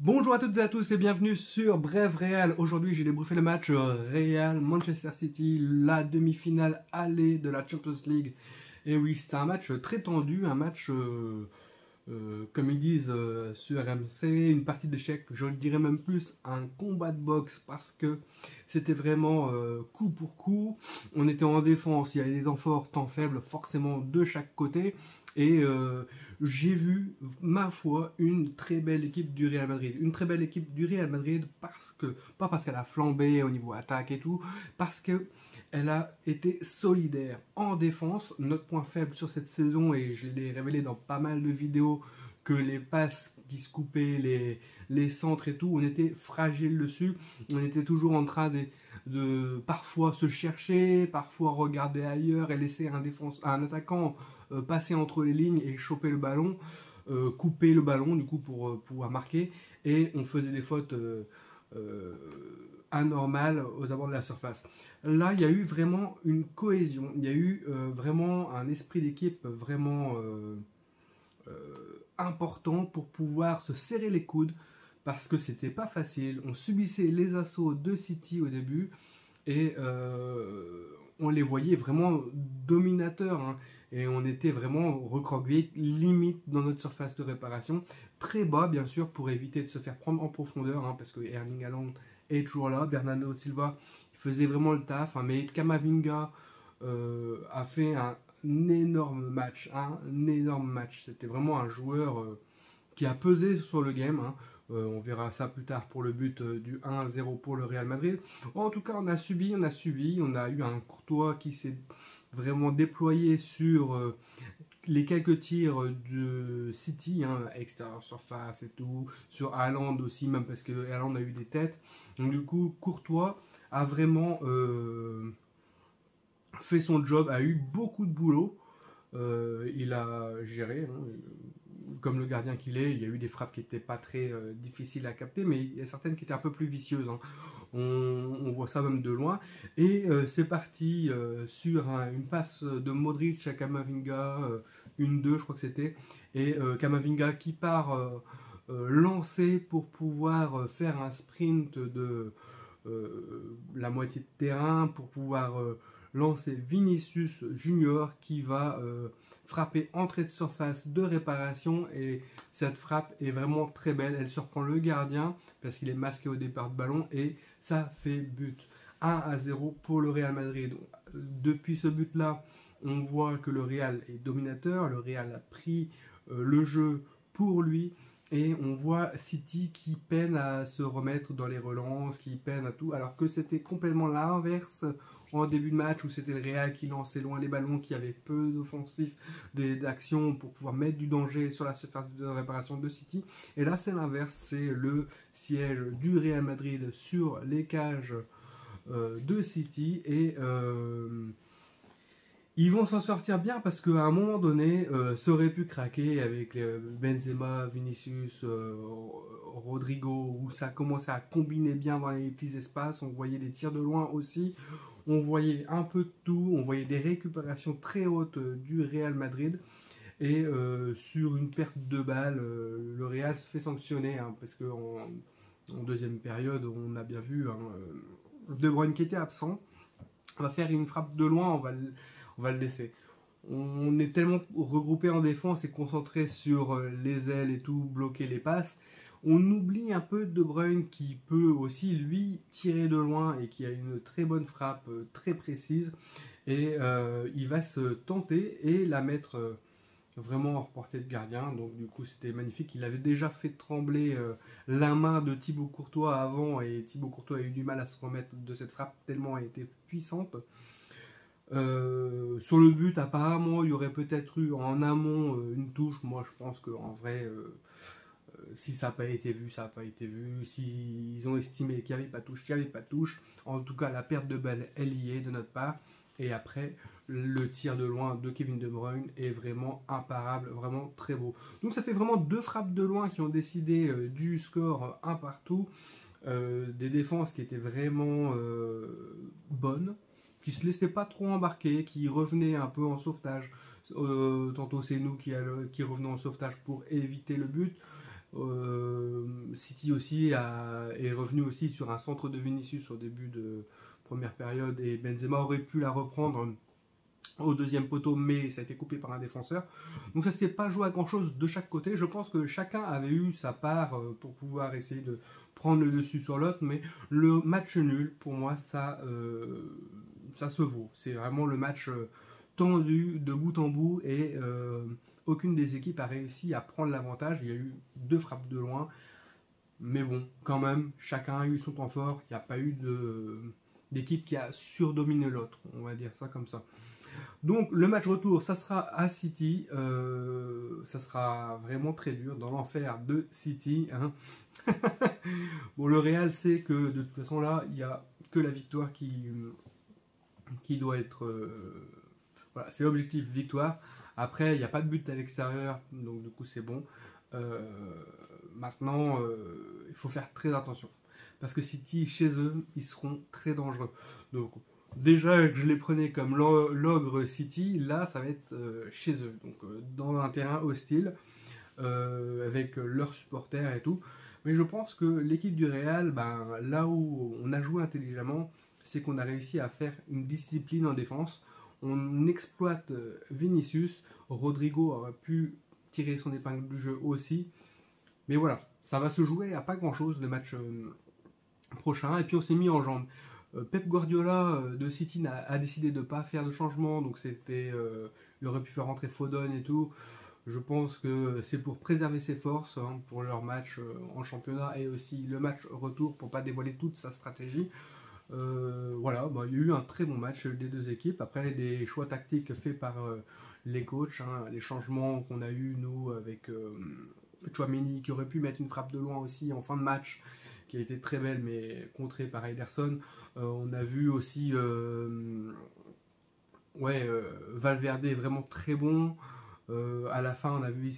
Bonjour à toutes et à tous et bienvenue sur Bref Real. Aujourd'hui j'ai débriefé le match Real Manchester City, la demi-finale aller de la Champions League. Et oui, c'était un match très tendu, un match comme ils disent sur RMC, une partie d'échecs, je le dirais même plus un combat de boxe parce que c'était vraiment coup pour coup. On était en défense, il y avait des temps forts, temps faibles, forcément de chaque côté. Et j'ai vu, ma foi, une très belle équipe du Real Madrid. Une très belle équipe du Real Madrid parce que, pas parce qu'elle a flambé au niveau attaque et tout, parce que elle a été solidaire en défense. Notre point faible sur cette saison, et je l'ai révélé dans pas mal de vidéos, que les passes qui se coupaient, les centres et tout, on était fragile dessus. On était toujours en train de parfois se chercher, parfois regarder ailleurs et laisser un attaquant passer entre les lignes et choper le ballon, couper le ballon du coup pour pouvoir marquer. Et on faisait des fautes anormal aux abords de la surface. Là, il y a eu vraiment une cohésion, il y a eu vraiment un esprit d'équipe vraiment important pour pouvoir se serrer les coudes parce que c'était pas facile. On subissait les assauts de City au début et on les voyait vraiment dominateurs, hein, et on était vraiment recroquevillés limite dans notre surface de réparation, très bas bien sûr pour éviter de se faire prendre en profondeur, hein, parce que Erling Haaland est toujours là, Bernardo Silva il faisait vraiment le taf, hein, mais Camavinga a fait un énorme match, c'était vraiment un joueur qui a pesé sur le game, hein. On verra ça plus tard pour le but du 1-0 pour le Real Madrid. En tout cas, on a subi, on a eu un Courtois qui s'est vraiment déployé sur les quelques tirs de City, hein, extérieur surface et tout, sur Haaland aussi, même parce que Haaland a eu des têtes. Donc du coup, Courtois a vraiment fait son job, a eu beaucoup de boulot. Il a géré, hein, comme le gardien qu'il est. Il y a eu des frappes qui n'étaient pas très difficiles à capter, mais il y a certaines qui étaient un peu plus vicieuses, hein. On voit ça même de loin. Et c'est parti sur une passe de Modric à Camavinga, une 2 je crois que c'était, et Camavinga qui part lancer pour pouvoir faire un sprint de la moitié de terrain, pour pouvoir lancer Vinicius Junior qui va frapper entrée de surface de réparation, et cette frappe est vraiment très belle, elle surprend le gardien parce qu'il est masqué au départ de ballon et ça fait but. 1-0 pour le Real Madrid. Depuis ce but là on voit que le Real est dominateur, le Real a pris le jeu pour lui. Et on voit City qui peine à se remettre dans les relances, qui peine à tout, alors que c'était complètement l'inverse en début de match où c'était le Real qui lançait loin les ballons, qui avait peu d'offensifs, d'actions pour pouvoir mettre du danger sur la surface de réparation de City. Et là c'est l'inverse, c'est le siège du Real Madrid sur les cages de City, et ils vont s'en sortir bien parce qu'à un moment donné, ça aurait pu craquer avec Benzema, Vinicius, Rodrigo, où ça commençait à combiner bien dans les petits espaces. On voyait des tirs de loin aussi, on voyait un peu de tout, on voyait des récupérations très hautes du Real Madrid. Et sur une perte de balle, le Real se fait sanctionner, hein, parce qu'en deuxième période, on a bien vu, hein, De Bruyne qui était absent. On va faire une frappe de loin, on va le laisser. On est tellement regroupé en défense et concentré sur les ailes et tout, bloquer les passes. On oublie un peu De Bruyne qui peut aussi lui tirer de loin et qui a une très bonne frappe, très précise. Et il va se tenter et la mettre vraiment hors portée de gardien. Donc du coup c'était magnifique. Il avait déjà fait trembler la main de Thibaut Courtois avant, et Thibaut Courtois a eu du mal à se remettre de cette frappe tellement elle était puissante. Sur le but, apparemment, il y aurait peut-être eu en amont une touche. Moi, je pense qu'en vrai, si ça n'a pas été vu, ça n'a pas été vu. S'ils ont estimé qu'il n'y avait pas de touche, il n'y avait pas de touche. En tout cas, la perte de balle, elle y est de notre part. Et après, le tir de loin de Kevin De Bruyne est vraiment imparable, vraiment très beau. Donc ça fait vraiment deux frappes de loin qui ont décidé du score un partout. Des défenses qui étaient vraiment bonnes, qui se laissaient pas trop embarquer, qui revenaient un peu en sauvetage. Tantôt c'est nous qui revenons en sauvetage pour éviter le but. City aussi est revenu aussi sur un centre de Vinicius au début de première période et Benzema aurait pu la reprendre au deuxième poteau, mais ça a été coupé par un défenseur. Donc ça s'est pas joué à grand chose de chaque côté. Je pense que chacun avait eu sa part pour pouvoir essayer de prendre le dessus sur l'autre, mais le match nul, pour moi, ça se vaut. C'est vraiment le match tendu de bout en bout et aucune des équipes a réussi à prendre l'avantage. Il y a eu 2 frappes de loin, mais bon, quand même, chacun a eu son temps fort. Il n'y a pas eu d'équipe qui a surdominé l'autre, on va dire ça comme ça. Donc le match retour, ça sera à City, ça sera vraiment très dur dans l'enfer de City. Hein. Bon, le Real sait que de toute façon là, il n'y a que la victoire qui doit être... voilà, c'est l'objectif victoire. Après, il n'y a pas de but à l'extérieur, donc du coup c'est bon. Maintenant, il faut faire très attention. Parce que City, chez eux, ils seront très dangereux. Donc déjà que je les prenais comme l'ogre City, là ça va être chez eux. Donc dans un terrain hostile, avec leurs supporters et tout. Mais je pense que l'équipe du Real, ben, là où on a joué intelligemment, c'est qu'on a réussi à faire une discipline en défense. On exploite Vinicius, Rodrigo aurait pu tirer son épingle du jeu aussi. Mais voilà, ça va se jouer à pas grand chose le match prochain. Et puis on s'est mis en jambes. Pep Guardiola de City a décidé de ne pas faire de changement, donc il aurait pu faire rentrer Foden et tout. Je pense que c'est pour préserver ses forces hein, pour leur match en championnat et aussi le match retour pour pas dévoiler toute sa stratégie. Voilà, bah, il y a eu un très bon match des deux équipes. Après, des choix tactiques faits par les coachs, hein, les changements qu'on a eu nous avec Tchouaméni qui aurait pu mettre une frappe de loin aussi en fin de match, qui a été très belle mais contrée par Ederson. On a vu aussi Valverde vraiment très bon. À la fin, on a vu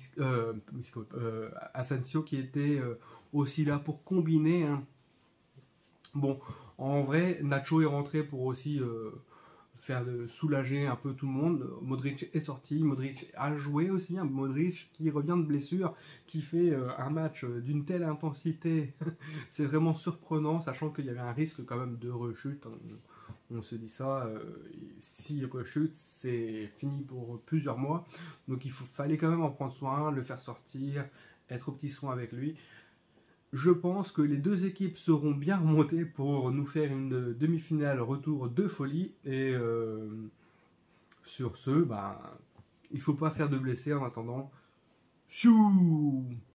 Asensio qui était aussi là pour combiner. Hein. Bon, en vrai, Nacho est rentré pour aussi soulager un peu tout le monde. Modric est sorti, Modric a joué aussi. Hein. Modric qui revient de blessure, qui fait un match d'une telle intensité. C'est vraiment surprenant, sachant qu'il y avait un risque quand même de rechute. On se dit ça, s'il rechute, c'est fini pour plusieurs mois. Donc fallait quand même en prendre soin, le faire sortir, être au petit soin avec lui. Je pense que les deux équipes seront bien remontées pour nous faire une demi-finale retour de folie. Et sur ce, ben, il ne faut pas faire de blessés en attendant. Chou!